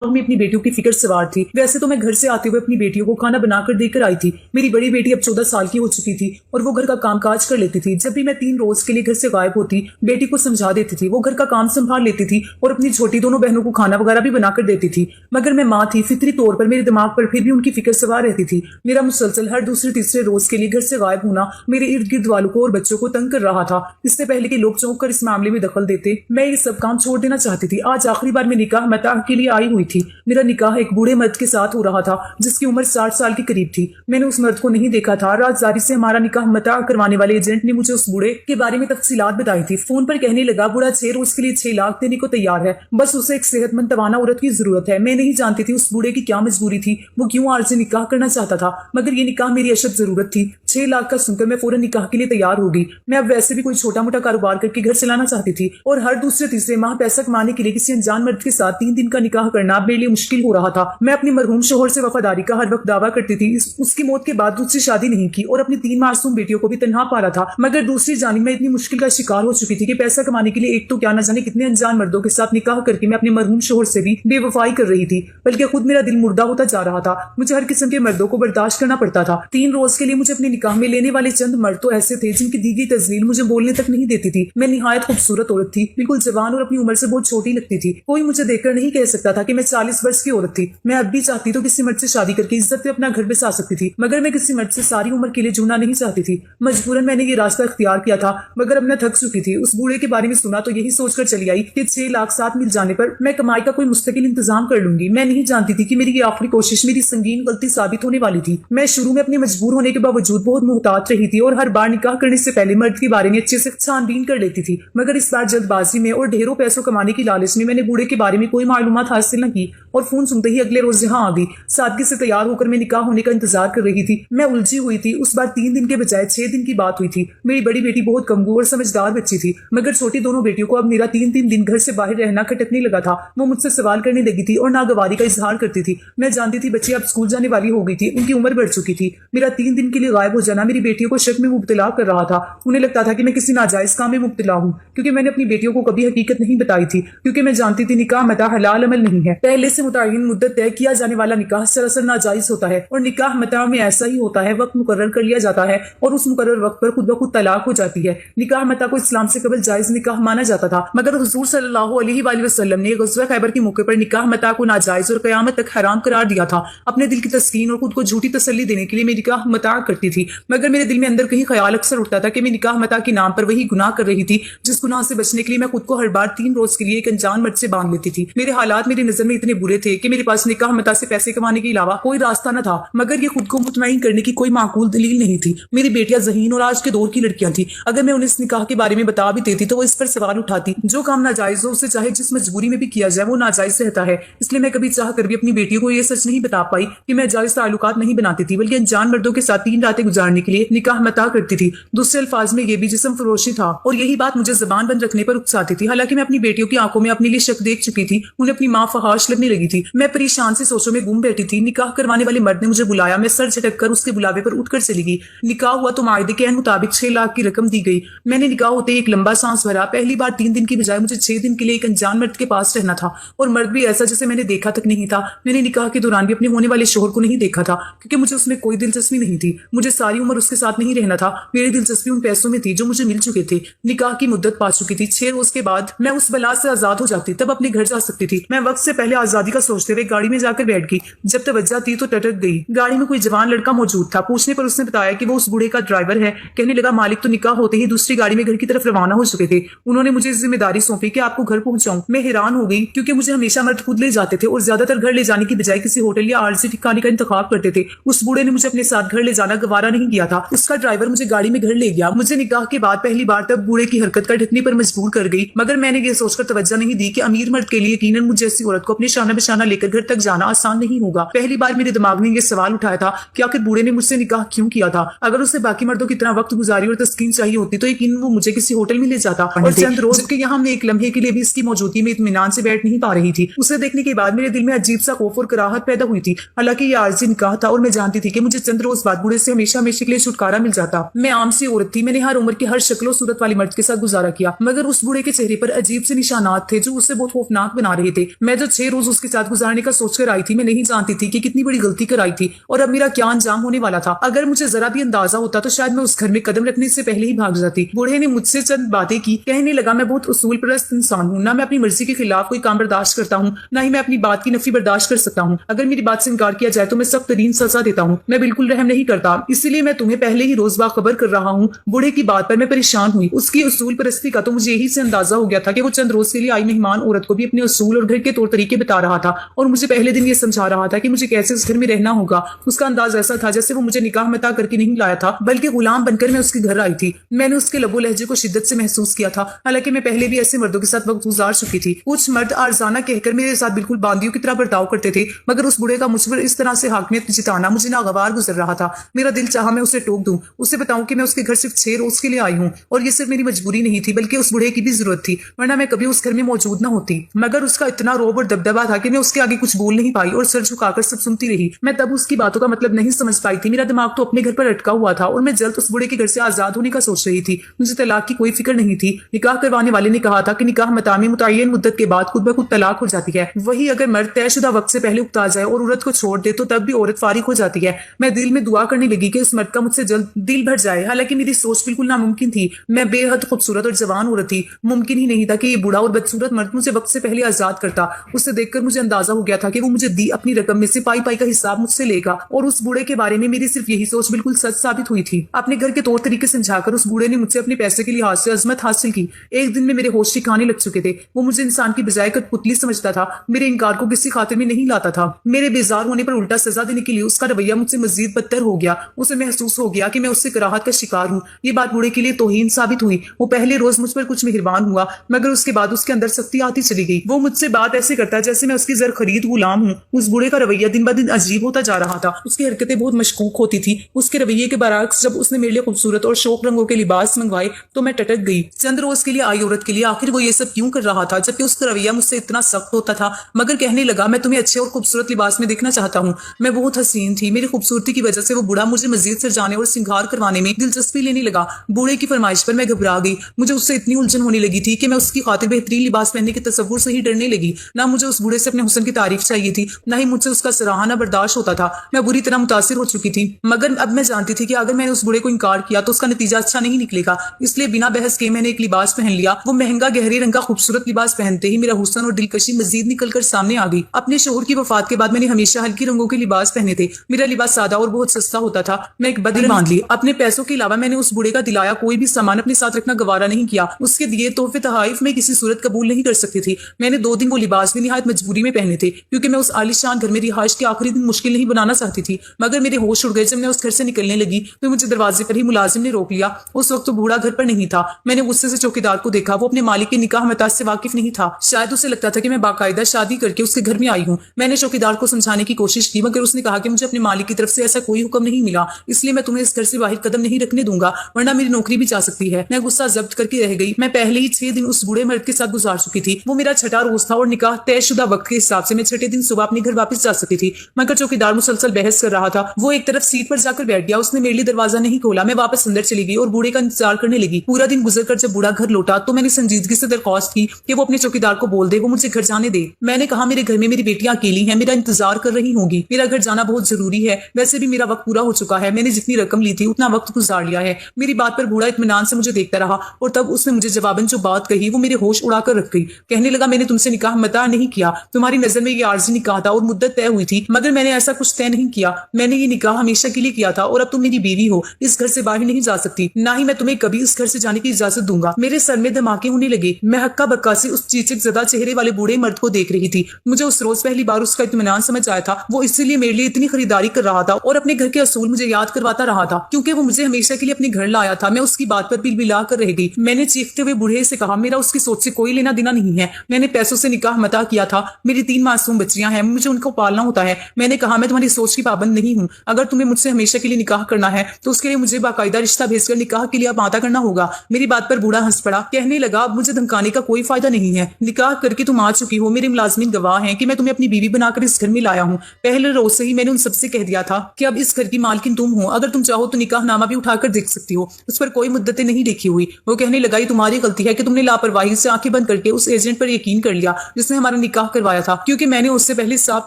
में अपनी बेटियों की फिक्र सवार थी। वैसे तो मैं घर से आते हुए अपनी बेटियों को खाना बनाकर देकर आई थी। मेरी बड़ी बेटी अब 14 साल की हो चुकी थी और वो घर का कामकाज कर लेती थी। जब भी मैं 3 रोज के लिए घर से गायब होती, बेटी को समझा देती थी, वो घर का काम संभाल लेती थी और अपनी छोटी दोनों बहनों को खाना वगैरह भी बनाकर देती थी। मगर मैं माँ थी, फितरी तौर पर मेरे दिमाग पर फिर भी उनकी फिक्र सवार रहती थी। मेरा मुसलसल हर दूसरे तीसरे रोज के लिए घर से गायब होना मेरे इर्द गिर्द वालों को और बच्चों को तंग कर रहा था। इससे पहले कि लोग चौंक कर इस मामले में दखल देते, मैं ये सब काम छोड़ देना चाहती थी। आज आखिरी बार मैं निकाह मताह के लिए आई हुई थी। मेरा निकाह एक बूढ़े मर्द के साथ हो रहा था जिसकी उम्र 60 साल के करीब थी। मैंने उस मर्द को नहीं देखा था। राजदारी से हमारा निकाह मताह करवाने वाले एजेंट ने मुझे उस बूढ़े के बारे में तफसीलात बताई थी। फोन पर कहने लगा, बूढ़ा 6 रोज के लिए 6 लाख देने को तैयार है, बस उसे एक सेहतमंद तवाना औरत की जरूरत है। मैं नहीं जानती थी उस बूढ़े की क्या मजबूरी थी, वो क्यों आरज़ी निकाह करना चाहता था, मगर ये निकाह मेरी अशद जरूरत थी। 6 लाख का सुनकर मैं फौरन निकाह के लिए तैयार हो गई। मैं अब वैसे भी कोई छोटा मोटा कारोबार करके घर चलाना चाहती थी और हर दूसरे तीसरे माह पैसा कमाने के लिए किसी अनजान मर्द के साथ 3 दिन का निकाह करना मेरे लिए मुश्किल हो रहा था। मैं अपने मरहूम शोहर से वफादारी का हर वक्त दावा करती थी। उसकी मौत के बाद दूसरी शादी नहीं की और अपनी 3 मासूम बेटियों को भी तन्हा पाला था। मगर दूसरी जानिब मैं इतनी मुश्किल का शिकार हो चुकी थी कि पैसा कमाने के लिए एक तो क्या न जाने कितने अनजान मर्दों के साथ निकाह करके मैं अपने मरहूम शोहर से भी बेवफाई कर रही थी, बल्कि खुद मेरा दिल मुर्दा होता जा रहा था। मुझे हर किस्म के मर्दों को बर्दाश्त करना पड़ता था। 3 रोज के लिए मुझे अपने निकाह में लेने वाले चंद मर्द तो ऐसे थे जिनकी दी गई तजलील मुझे बोलने तक नहीं देती थी। मैं निहायत खूबसूरत औरत थी, बिल्कुल जवान और अपनी उम्र से बहुत छोटी लगती थी। कोई मुझे देखकर नहीं कह सकता था कि मैं 40 वर्ष की औरत थी। मैं अब भी चाहती तो किसी मर्द से शादी करके इज्जत से अपना घर बसा सकती थी, मगर मैं किसी मर्द से सारी उम्र के लिए जुड़ना नहीं चाहती थी। मजबूरन मैंने ये रास्ता इख्तियार किया था, मगर अब मैं थक चुकी थी। उस बूढ़े के बारे में सुना तो यही सोचकर चली आई कि 6 लाख साथ मिल जाने पर मैं कमाई का कोई मुस्तकिल इंतजाम कर लूंगी। मैं नहीं जानती थी कि मेरी ये आखिरी कोशिश मेरी संगीन गलती साबित होने वाली थी। मैं शुरू में अपने मजबूर होने के बावजूद बहुत मुहतात रही थी और हर बार निकाह करने से पहले मर्द के बारे में अच्छे से छानबीन कर लेती थी। मगर इस बार जल्दबाजी में और ढेरों पैसों कमाने की लालच में मैंने बूढ़े के बारे में कोई मालूमात हासिल न की और फोन सुनते ही अगले रोज यहाँ आ गई। सादगी से तैयार होकर मैं निकाह होने का इंतजार कर रही थी। मैं उलझी हुई थी। उस बार 3 दिन के बजाय 6 दिन की बात हुई थी। मेरी बड़ी बेटी बहुत कमजोर और समझदार बच्ची थी, मगर छोटी दोनों बेटियों को अब मेरा 3-3 दिन घर से बाहर रहना खटकने लगा था। वो मुझसे सवाल करने लगी थी और नागवारी का इजहार करती थी। मैं जानती थी बच्ची अब स्कूल जाने वाली हो गई थी, उनकी उम्र बढ़ चुकी थी। मेरा 3 दिन के लिए गायब हो जाना मेरी बेटियों को शक में मुब्तला कर रहा था। उन्हें लगता था कि मैं किसी नाजायज काम में मुब्तला हूँ, क्योंकि मैंने अपनी बेटियों को कभी हकीकत नहीं बताई थी, क्योंकि मैं जानती थी निकाह मता हलाल अमल नहीं है। पहले से मुतय्यन मुद्दत तय किया जाने वाला निकाह सरासर नाजायज होता है और निकाह मता में ऐसा ही होता है। वक्त मुकर्रर कर लिया जाता है और उस मुकर्रर वक्त पर खुद ब खुद तलाक हो जाती है। निकाह मता को इस्लाम से कबल जायज निकाह माना जाता था, मगर हुजूर सल्लल्लाहु अलैहि वसल्लम ने ग़ज़वा खैबर के मौके पर निकाह मता को नाजायज और क़यामत तक हराम करार दिया था। अपने दिल की तस्कीन और खुद को झूठी तसल्ली देने के लिए मैं निकाह मता करती थी, मगर मेरे दिल में अंदर कहीं ख्याल अक्सर उठता था कि मैं निकाह मता के नाम पर वही गुनाह कर रही थी जिस गुनाह से बचने के लिए मैं खुद को हर बार 3 रोज के लिए एक अनजान मर्द से बांध लेती थी। मेरे हालात मेरी नजर में इतने बुरे थे कि मेरे पास निकाह मता से पैसे कमाने के अलावा कोई रास्ता न था, मगर ये खुद को मुतमईन करने की कोई माकूल दलील नहीं थी। मेरी बेटियां ज़हीन और आज के दौर की लड़कियां थी। अगर मैं उन्हें इस निकाह के बारे में बता भी देती तो वो इस पर सवाल उठाती, जो काम नाजायज हो उसे चाहे जिस मजबूरी में भी किया जाए वो नाजायज रहता है। इसलिए मैं कभी चाह कर भी अपनी बेटियों को ये सच नहीं बता पाई कि मैं जायज ताल्लुकात नहीं बनाती थी, बल्कि अनजान मर्दों के साथ 3 रातें गुजारने के लिए निकाह मता करती थी। दूसरे अल्फाज में ये भी जिस्म फरोशी था और यही बात मुझे जबान बंद रखने पर उकसाती थी। हालांकि मैं अपनी बेटियों की आंखों में अपने लिए शक देख चुकी थी, उन्हें अपनी माँ फहाश लगने लगी थी। मैं परेशान से सोचों में गुम बैठी थी। निकाह करवाने वाले मर्द ने मुझे बुलाया। मैं सर झटक कर उसके बुलावे पर उठकर चली गई। निकाह हुआ तो मायदे के मुताबिक 6 लाख की रकम दी गई। मैंने निकाह होते एक लंबा सांस भरा। पहली बार 3 दिन की बजाय मुझे 6 दिन के लिए एक अनजान मर्द के पास रहना था, और मर्द भी ऐसा जिसे मैंने देखा तक नहीं था। मैंने निकाह के दौरान भी अपने होने वाले शोहर को नहीं देखा था, क्योंकि मुझे उसमें कोई दिलचस्पी नहीं थी। मुझे सारी उम्र उसके साथ नहीं रहना था। मेरी दिलचस्पी उन पैसों में थी जो मुझे मिल चुके थे। निकाह की मुद्दत पा चुकी थी। 6 रोज के बाद मैं उस बला से आजाद हो जाती, तब अपने घर जा सकती थी। मैं वक्त से पहले आजादी का सोचते हुए गाड़ी में जाकर बैठ गई। जब तवज्जो थी तो टटक गई। गाड़ी में कोई जवान लड़का मौजूद था। पूछने पर उसने बताया कि वो उस बूढ़े का ड्राइवर है। कहने लगा, मालिक तो निकाह होते ही दूसरी गाड़ी में घर की तरफ रवाना हो चुके थे। उन्होंने मुझे जिम्मेदारी सौंपी कि आपको घर पहुंचाऊं। मैं हैरान हो गई, क्योंकि मुझे हमेशा मर्द खुद ले जाते थे और ज्यादातर घर ले जाने की बजाय किसी होटल या आरजी ठिकाने का इंतखाब करते थे। उस बूढ़े ने मुझे अपने साथ घर ले जाना गवारा नहीं किया था। उसका ड्राइवर मुझे गाड़ी में घर ले गया। मुझे निकाह के बाद पहली बार तब बूढ़े की हरकत का ढकने पर मजबूर कर गई, मगर मैंने ये सोचकर तवज्जो नहीं दी कि अमीर मर्द के लिए यकीनन मुझे ऐसी औरत को अपने शाना बिशाना लेकर घर तक जाना आसान नहीं होगा। पहली बार मेरे दिमाग में ये सवाल उठाया था कि आखिर बूढ़े ने मुझसे निकाह क्यों किया था। अगर उसे बाकी मर्दों की तरह वक्त गुजारी और तस्कीन चाहिए होती तो यकीनन वो मुझे किसी होटल में ले जाता, और चंद रोज के यहाँ मैं एक लम्हे के लिए भी इसकी मौजूदगी में इत्मीनान से बैठ नहीं पा रही थी। उसे देखने के बाद मेरे दिल में अजीब सा खौफ और कराहत पैदा हुई थी। हालांकि ये आर्जी निकाह था और मैं जानती थी कि मुझे चंद रोज बाद बूढ़े से हमेशा हमेशा के लिए छुटकारा मिल जाता। मैं आम सी औरत थी। मैंने हर उम्र के हर शक्लो सूरत वाली मर्द के साथ गुजारा किया, मगर उस बूढ़े के चेहरे पर अजीब से निशानात थे जो उसे बहुत खौफनाक बना रहे थे। मैं जो 6 रोज उसके साथ गुजारने का सोच कर आई थी। मैं नहीं जानती थी कि कितनी बड़ी गलती कर आई थी और अब मेरा क्या अंजाम होने वाला था। अगर मुझे जरा भी अंदाजा होता तो शायद मैं उस घर में कदम रखने से पहले ही भाग जाती। बूढ़े ने मुझसे चंद बातें की। कहने लगा, मैं बहुत उसूल परस्त इंसान हूँ, ना मैं अपनी मर्जी के खिलाफ कोई काम बर्दाश्त करता हूँ, ना ही मैं अपनी बात की नफी बर्दाश्त कर सकता हूँ। अगर मेरी बात से इनकार किया जाए तो मैं सख्त तरीन सजा देता हूँ। मैं बिल्कुल रहम नहीं करता, इसीलिए मैं तुम्हें पहले ही रोज बाखबर कर रहा हूँ। बूढ़े की बात पर मैं परेशान हुई। उसकी उसूल परस्ती का तो मुझे यही से अंदाजा हो गया था कि वो चंद रोज के लिए आई मेहमान औरत को भी अपने उसूल और घर के तौर तरीके बता रहा था और मुझे पहले दिन ये समझा रहा था कि मुझे कैसे उस घर में रहना होगा। उसका अंदाज ऐसा था जैसे वो मुझे निकाह मता करके नहीं लाया था, बल्कि गुलाम बनकर मैं उसके घर आई थी। मैंने उसके लबो लहजे को शिद्दत से महसूस किया था। हालांकि मैं पहले भी ऐसे मर्दों के साथ वक्त गुजार चुकी थी। कुछ मर्द आरजाना कहकर मेरे साथ बिल्कुल बांदियों की तरह बर्ताव करते थे, मगर उस बूढ़े का मुझ पर इस तरह से हाकमियत जिताना मुझे नागवार गुजर रहा था। मेरा दिल चाहा मैं उसे टोक दूं, उसे बताऊं कि मैं उसके घर सिर्फ 6 रोज के लिए आई हूँ और ये सिर्फ मेरी मजबूरी नहीं थी बल्कि उस बूढ़े की भी जरूरत थी, वरना मैं कभी उस घर में मौजूद न होती। मगर उसका इतना रोब और दबदबा था कि मैं उसके आगे कुछ बोल नहीं पाई और सर झुकाकर सब सुनती रही। मैं तब उसकी बातों का मतलब नहीं समझ पाई थी। मेरा दिमाग तो अपने घर पर अटका हुआ था और मैं जल्द उस बूढ़े के घर से आजाद होने का सोच रही थी। मुझे तलाक की कोई फिक्र नहीं थी। निकाह करवाने वाले ने कहा था कि निकाह मतामी मुतय्यन मुद्दत के बाद खुद ब खुद तलाक हो जाती है। वही अगर मर्द तयशुदा वक्त से पहले उकता जाए और औरत को छोड़ दे तो तब भी औरत फारिग हो जाती है। मैं दिल में दुआ करने लगी कि उस मर्द का मुझसे जल्द दिल भर जाए। हालांकि मेरी सोच बिल्कुल नामुमकिन थी। मैं बेहद खूबसूरत और जवान औरत थी। मुमकिन ही नहीं था कि ये बूढ़ा और बदसूरत मर्द मुझे वक्त से पहले आजाद करता। उसे देखकर मुझे अंदाजा हो गया था कि वो मुझे दी अपनी रकम में से पाई पाई का हिसाब मुझसे लेगा और उस बूढ़े के बारे में मेरी सिर्फ यही सोच बिल्कुल सच साबित हुई थी। अपने घर के तौर तरीके समझाकर उस बूढ़े ने मुझसे अपने पैसे के लिहाज से अजमत हासिल की। एक दिन में मेरे होश ठिकाने लग चुके थे। वो मुझे इंसान की बजाय कठपुतली समझता था। मेरे इनकार को किसी खातिर में नहीं लाता था। मेरे बेजार होने पर उल्टा सजा देने के लिए उसका रवैया मुझसे मजीद बदतर हो गया। उसे महसूस हो गया कि मैं उससे कराहत का शिकार हूँ। ये बात बूढ़े के लिए तौहीन साबित हुई। वो पहले रोज मुझ पर कुछ मेहरबान हुआ, मगर उसके बाद उसके अंदर सख्ती आती चली गई। वो मुझसे बात ऐसे करता जैसे मैं उसकी जर खरीद गुलाम हूँ। उस बूढ़े का रवैया दिन ब दिन अजीब होता जा रहा था। उसकी हरकतें बहुत मशकूक होती थी। उसके रवैये के बरअक्स जब उसने मेरे लिए खूबसूरत और शौक रंगों के लिबास मंगवाए तो मैं टटक गई। चंद रोज के लिए आई औरत के लिए आखिर वो ये सब क्यों कर रहा था, जबकि उसका रवैया मुझसे इतना सख्त होता था। मगर कहने लगा, मैं तुम्हें अच्छे और खूबसूरत लिबास में देखना चाहता हूँ। मैं बहुत हसीन थी। मेरी खूबसूरती की वजह से वो बूढ़ा मुझे मजीद सजाने और श्रृंगार करवाने में दिलचस्पी लेने लगा। बूढ़े की फरमाइश पर मैं घबरा गई। मुझे उससे इतनी उलझन होने लगी थी कि मैं उसकी खातिर बेहतरीन लिबास पहनने के तस्वुर से ही डरने लगी। ना मुझे उस बूढ़े से अपने हुस्न की तारीफ चाहिए थी, ना ही मुझसे उसका सराहना बर्दाश्त होता था। मैं बुरी तरह मुतासिर हो चुकी थी। मगर अब मैं जानती थी कि अगर मैंने उस बूढ़े को इनकार किया तो उसका नतीजा अच्छा नहीं निकलेगा। इसलिए बिना बहस के मैंने एक लिबास पहन लिया। वो महंगा गहरे रंग का खूबसूरत लिबास पहनते ही मेरा हुस्न और दिलकशी मजीद निकलकर सामने आ गई। अपने शोहर की वफात के बाद मैंने हमेशा हल्की रंगों के लिबास पहने थे। मेरा लिबास सादा और बहुत सस्ता होता था। मैं एक बदल बांध ली। अपने पैसों के अलावा मैंने उस बूढ़े का दिलाया कोई भी सामान अपने साथ रखना गवारा नहीं किया। उसके दिए तोहफे तहाइफ में किसी सूरत कबूल नहीं कर सकती थी। मैंने 2 दिन वो लिबास भी निहायत मजबूरी में पहने थे, क्योंकि मैं उस आलिशान घर में रिहाइश के आखिरी दिन मुश्किल नहीं बनाना चाहती थी। मगर मेरे होश उड़ गए जब मैं उस घर से निकलने लगी तो मुझे दरवाजे पर ही मुलाजिम ने रोक लिया। उस वक्त तो बूढ़ा घर पर नहीं था। मैंने गुस्से से चौकीदार को देखा। वो अपने मालिक के निकाह मताज से वाकिफ नहीं था। शायद उसे लगता था कि मैं बाकायदा शादी करके उसके घर में आई हूँ। मैंने चौकीदार को समझाने की कोशिश की, मगर उसने कहा कि मुझे अपने मालिक की तरफ से ऐसा कोई हुक्म नहीं मिला, इसलिए मैं तुम्हें इस घर से बाहर कदम नहीं रखने दूंगा, वरना मेरी नौकरी भी जा सकती है। मैं गुस्सा जब्त करके रह गई। मैं पहले ही 6 दिन उस बूढ़े मर्द के साथ गुजार चुकी थी। वो मेरा छठा रोज था और निकाह तयशुदा वक्त के हिसाब से मैं छठे दिन सुबह अपने घर वापस जा सकती थी। मगर चौकीदार मुसलसल बहस कर रहा था। वो एक तरफ सीट पर जाकर बैठ गया। उसने मेरे लिए दरवाजा नहीं खोला। मैं वापस अंदर चली गई और बूढ़े का इंतजार करने लगी। पूरा दिन गुजर कर जब बूढ़ा घर लौटा तो मैंने संजीदगी से दरख्वास्त की कि वो अपने चौकीदार को बोल दे वो मुझे घर जाने दे। मैंने कहा, मेरे घर में मेरी बेटियां अकेली हैं, मेरा इंतजार कर रही होंगी। मेरा घर जाना बहुत जरूरी है। वैसे भी मेरा वक्त पूरा हो चुका है। मैंने जितनी रकम ली थी उतना वक्त गुजार लिया है। मेरी बात पर बूढ़ा इत्मीनान से मुझे देखता रहा और तब उसने मुझे जवाबन जो बात कही वो मेरे होश उड़ाकर रख गई। कहने लगा, मैंने तुमसे निकाह मता नहीं किया। तुम्हारी नजर में ये आर्जी निकाह था और मुद्दत तय हुई थी, मगर मैंने ऐसा कुछ तय नहीं किया। मैंने ये निकाह हमेशा के लिए किया था और अब तुम मेरी बीवी हो। इस घर से बाहर नहीं जा सकती, ना ही मैं तुम्हें कभी इस घर से जाने की इजाजत दूंगा। मेरे सर में धमाके होने लगे। मैं हक्का बक्का से उस चीचक ज़दा चेहरे वाले बूढ़े मर्द को देख रही थी। मुझे उस रोज पहली बार उसका इत्मीनान समझ आया था। वो इसीलिए मेरे लिए इतनी खरीदारी कर रहा था और अपने घर के असूल मुझे याद करवाता रहा था, क्योंकि वो मुझे हमेशा के लिए अपने घर लाया था। मैं उसकी बात पर बिलबिला कर रह गई। मैंने चीखते हुए बूढ़े से कहा, मेरा उसकी सोच से कोई लेना देना नहीं है। मैंने पैसों से निकाह मता किया था। मेरी 3 मासूम बच्चियां हैं, मुझे उनको पालना होता है। मैंने कहा, मैं तुम्हारी सोच की पाबंद नहीं हूँ। अगर तुम्हें मुझसे हमेशा के लिए निकाह करना है तो उसके लिए मुझे बाकायदा रिश्ता भेजकर निकाह के लिए अब माता करना होगा। मेरी बात पर बूढ़ा हंस पड़ा। कहने लगा, अब मुझे धमकाने का कोई फायदा नहीं है। निकाह करके तुम आ चुकी हो। मेरे मुलाजिमीन गवाह हैं कि मैं तुम्हें अपनी बीवी बनाकर इस घर में लाया हूँ। पहले रोज से ही मैंने उन सबसे कह दिया था कि अब इस घर की मालकिन तुम हो। अगर तुम चाहो तो निकाह नामा भी उठाकर देख सकती हो। उस पर कोई मुद्दतें नहीं लिखी हुई। वो कहने लगा, ये तुम्हारी गलती है कि तुमने लापरवाही से आंखें बंद करके उस एजेंट पर यकीन कर लिया जिसने हमारा निकाह نکاح کروایا تھا کیونکہ میں نے اس سے پہلے صاف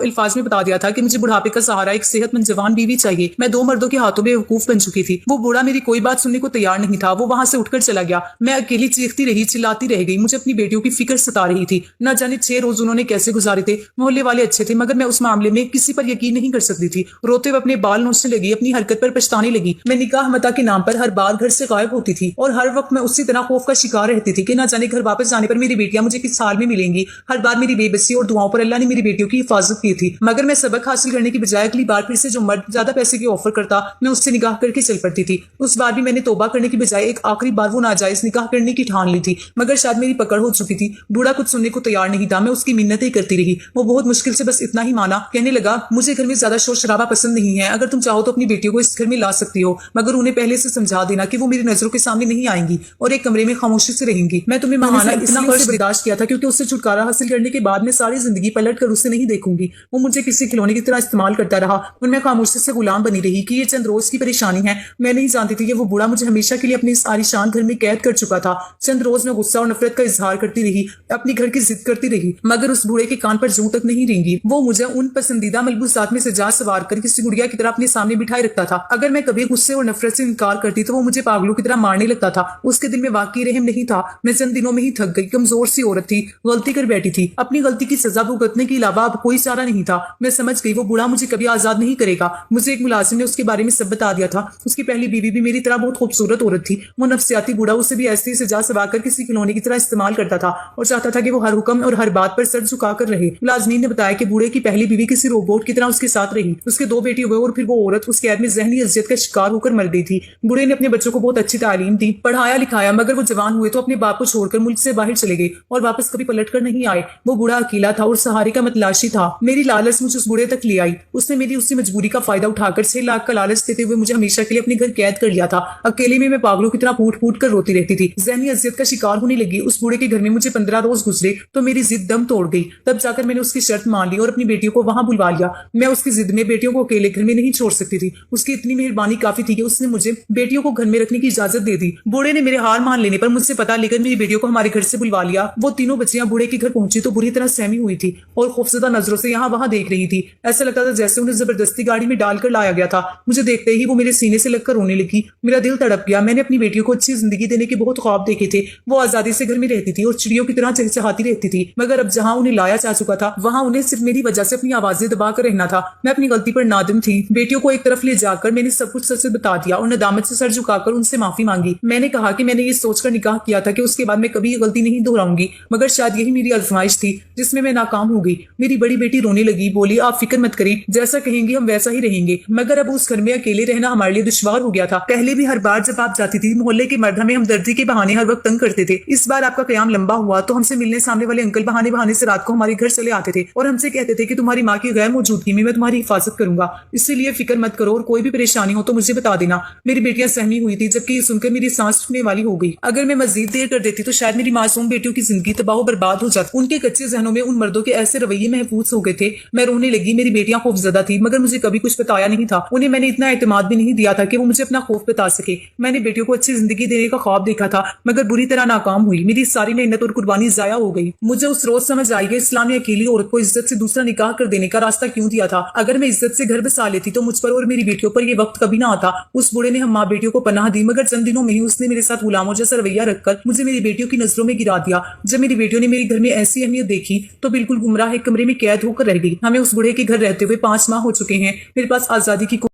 الفاظ میں بتا دیا تھا کہ مجھے بڑھاپے کا سہارا ایک صحت مند جوان بیوی چاہیے. میں 2 مردوں کے ہاتھوں بے وقوف بن چکی تھی. وہ بوڑھا میری کوئی بات سننے کو تیار نہیں تھا. وہ وہاں سے اٹھ کر چلا گیا. میں اکیلی چیختی رہی, چلاتی رہ گئی. مجھے اپنی بیٹیوں کی فکر ستا رہی تھی. نہ جانے 6 روز انہوں نے کیسے گزارے تھے. محلے والے اچھے تھے مگر میں اس معاملے میں کسی پر یقین نہیں کر سکتی تھی. روتے ہوئے اپنے بال نوچنے لگی, اپنی حرکت پر پچھتانے لگی. میں نکاح متا کے نام پر ہر بار گھر سے غائب ہوتی تھی اور ہر وقت میں اسی طرح خوف کا شکار رہتی تھی کہ نہ جانے گھر واپس جانے پر میری بیٹیاں مجھے کس حال میں ملیں گی. ہر بار میری بے بسی اور دعاؤں پر اللہ نے میری بیٹیوں کی حفاظت کی تھی. مگر میں سبق حاصل کرنے کی بجائے اگلی بار پھر سے جو مرد زیادہ پیسے کی آفر کرتا میں اس سے نکاح کر کے چل پڑتی تھی. اس بار بھی میں نے توبہ کرنے کی بجائے ایک آخری بار وہ ناجائز نکاح کرنے کی ٹھان لی تھی. مگر شاید میری پکڑ ہو چکی تھی. بوڑھا کچھ سننے کو تیار نہیں تھا. میں اس کی منتیں کرتی رہی. وہ بہت مشکل سے بس اتنا ہی مانا. کہنے لگا, مجھے گھر میں زیادہ شور شرابہ پسند نہیں ہے. اگر تم چاہو تو اپنی بیٹیوں کو اس گھر میں لا سکتی ہو, مگر انہیں پہلے سے سمجھا دینا کہ وہ میری نظروں کے سامنے نہیں آئیں گی اور ایک کمرے میں خاموشی سے رہیں گی. میں تمہیں مانا اتنا فرض برداشت کیا تھا کیونکہ اس سے چھٹکارا حاصل کرنے کے بعد میں ساری زندگی پلٹ کر اسے نہیں دیکھوں گی. وہ مجھے کسی کھلونے کی طرح استعمال کرتا رہا اور میں خاموشی سے غلام بنی رہی کہ یہ چند روز کی پریشانی ہے. میں نہیں جانتی تھی کہ وہ بوڑھا مجھے ہمیشہ کے لیے اپنے اس عالیشان گھر میں قید کر چکا تھا. چند روز میں غصہ اور نفرت کا اظہار کرتی رہی, اپنی گھر کی ضد کرتی رہی, مگر اس بوڑھے کے کان پر جوں تک نہیں رینگی. وہ مجھے ان پسندیدہ ملبوسات میں سجا سوار کر کسی گڑیا کی طرح اپنے سامنے بٹھائے رکھتا تھا. اگر میں کبھی غصے اور نفرت سے انکار کرتی تو وہ مجھے پاگلوں کی طرح مارنے لگتا تھا. اس کے دل میں واقعی رحم نہیں تھا. میں چند دنوں میں ہی تھک گئی. کمزور سی عورت تھی, غلطی کر بیٹھی تھی. اپنی غلطی کی سزا بھگتنے کے علاوہ اب کوئی چارہ نہیں تھا. میں سمجھ گئی وہ بوڑھا مجھے کبھی آزاد نہیں کرے گا. مجھے ایک ملازم نے اس کے بارے میں سب بتا دیا تھا. اس کی پہلی بیوی بھی میری طرح بہت خوبصورت عورت تھی. وہ نفسیاتی بوڑھا اسے بھی ایسی سجا سوا کر کسی کھلونے کی طرح استعمال کرتا تھا اور چاہتا تھا کہ وہ ہر حکم اور ہر بات پر سر جھکا کر رہے. ملازمین نے بتایا کہ بوڑھے کی پہلی بیوی کسی روبوٹ کی طرح اس کے ساتھ رہی. اس کے 2 بیٹے ہوئے اور پھر وہ عورت اس قید میں ذہنی اذیت کا شکار ہو کر مر گئی تھی. بوڑھے نے اپنے بچوں کو بہت اچھی تعلیم دی, پڑھایا لکھایا, مگر وہ جوان ہوئے تو اپنے باپ کو چھوڑ کر ملک سے باہر چلے گئے اور واپس کبھی پلٹ کر نہیں آئے. وہ بوڑھا اکیلا تھا اور سہارے کا متلاشی تھا. میری لالچ مجھے اس بوڑھے تک لے آئی. اس نے میری اسی مجبوری کا فائدہ اٹھا کر 6 لاکھ کا لالچ دیتے ہوئے مجھے ہمیشہ کے لیے اپنے گھر قید کر لیا تھا. اکیلے میں پاگلوں کی طرح پھوٹ پھوٹ کر روتی رہتی تھی. ذہنی اذیت کا شکار ہونے لگی. اس بوڑھے کے گھر میں مجھے 15 روز گزرے تو میری ضد دم توڑ گئی. تب جا کر میں نے اس کی شرط مان لی اور اپنی بیٹیوں کو وہاں بلوا لیا. میں اس کی ضد میں بیٹیوں کو اکیلے گھر میں نہیں چھوڑ سکتی تھی. اس کی اتنی مہربانی کافی تھی کہ اس نے مجھے بیٹیوں کو گھر میں رکھنے کی اجازت دے دی. بوڑھے نے میرے ہار مان لینے پر مجھ سے پتہ لے کر میری بیٹیوں کو ہمارے گھر سے بلوا لیا. وہ تینوں بچیاں بوڑھے کے گھر پہنچی تو بری طرح سہمی ہوئی تھی اور خوفزدہ نظروں سے یہاں وہاں دیکھ رہی تھی. ایسا لگتا تھا جیسے انہیں زبردستی گاڑی میں ڈال کر لایا گیا تھا. مجھے دیکھتے ہی وہ میرے سینے سے لگ کر رونے لگی. میرا دل تڑپ گیا. میں نے اپنی بیٹیوں کو اچھی زندگی دینے کے بہت خواب دیکھے تھے. وہ آزادی سے گھر میں رہتی تھی اور چڑیوں کی طرح چہچہاتی رہتی تھی. مگر اب جہاں انہیں لایا جا چکا تھا وہاں انہیں صرف میری وجہ سے اپنی آوازیں دبا کر رہنا تھا. میں اپنی غلطی پر نادم تھی. بیٹیوں کو ایک طرف لے جا کر میں نے سب کچھ سچ سچ بتا دیا اور ندامت سے سر جھکا کر ان سے معافی مانگی. میں نے کہا کہ میں نے یہ سوچ کر نکاح کیا تھا کہ اس کے بعد میں کبھی یہ غلطی نہیں دہراؤں گی، مگر شاید یہی میری آزمائش تھی جس میں ناکام ہو گئی. میری بڑی بیٹی رونے لگی، بولی آپ فکر مت کریں، جیسا کہیں گی ہم ویسا ہی رہیں گے. مگر اب اس گھر میں اکیلے رہنا ہمارے لیے دشوار ہو گیا تھا. پہلے بھی ہر بار جب آپ جاتی تھی محلے کے مرد ہمیں ہمدردی کے بہانے ہر وقت تنگ کرتے تھے. اس بار آپ کا قیام لمبا ہوا تو ہم سے ملنے سامنے والے انکل بہانے بہانے سے رات کو ہمارے گھر چلے آتے تھے اور ہم سے کہتے تھے کہ تمہاری ماں کی غیر موجودگی میں تمہاری حفاظت کروں گا، اسی لیے فکر مت کرو اور کوئی بھی پریشانی ہو تو مجھے بتا دینا. میری بیٹیاں سہمی ہوئی تھی جبکہ یہ سن کر میری سانس رکنے والی ہو گئی. اگر میں مزید دیر کر دیتی تو شاید میری معصوم بیٹیوں کی زندگی تباہ و برباد ہو جاتی. ان کے کچے ذہنوں میں ان مردوں کے ایسے رویے محفوظ ہو گئے تھے. میں رونے لگی. میری بیٹیاں خوف زدہ تھی مگر مجھے کبھی کچھ بتایا نہیں تھا. انہیں میں نے اتنا اعتماد بھی نہیں دیا تھا کہ وہ مجھے اپنا خوف بتا سکے. میں نے بیٹیوں کو اچھی زندگی دینے کا خواب دیکھا تھا مگر بری طرح ناکام ہوئی. میری ساری محنت اور قربانی ضائع ہو گئی. مجھے اس روز سمجھ آئی کہ اسلام نے اکیلی عورت کو عزت سے دوسرا نکاح کر دینے کا راستہ کیوں دیا تھا. اگر میں عزت سے گھر بسا لیتی تو مجھ پر اور میری بیٹیوں پر یہ وقت کبھی نہ آتا. اس بوڑھے نے ہم ماں بیٹیوں کو پناہ دی مگر چند دنوں میں ہی اس نے میرے ساتھ غلاموں جیسا رویہ رکھ کر مجھے میری بیٹیوں کی نظروں میں گرا دیا. جب میری بیٹیوں نے میرے گھر میں ایسی اہمیت دیکھی تو بالکل گمراہ ایک کمرے میں قید ہو کر رہ گئی. ہمیں اس بوڑھے کے گھر رہتے ہوئے 5 ماہ ہو چکے ہیں. میرے پاس آزادی کی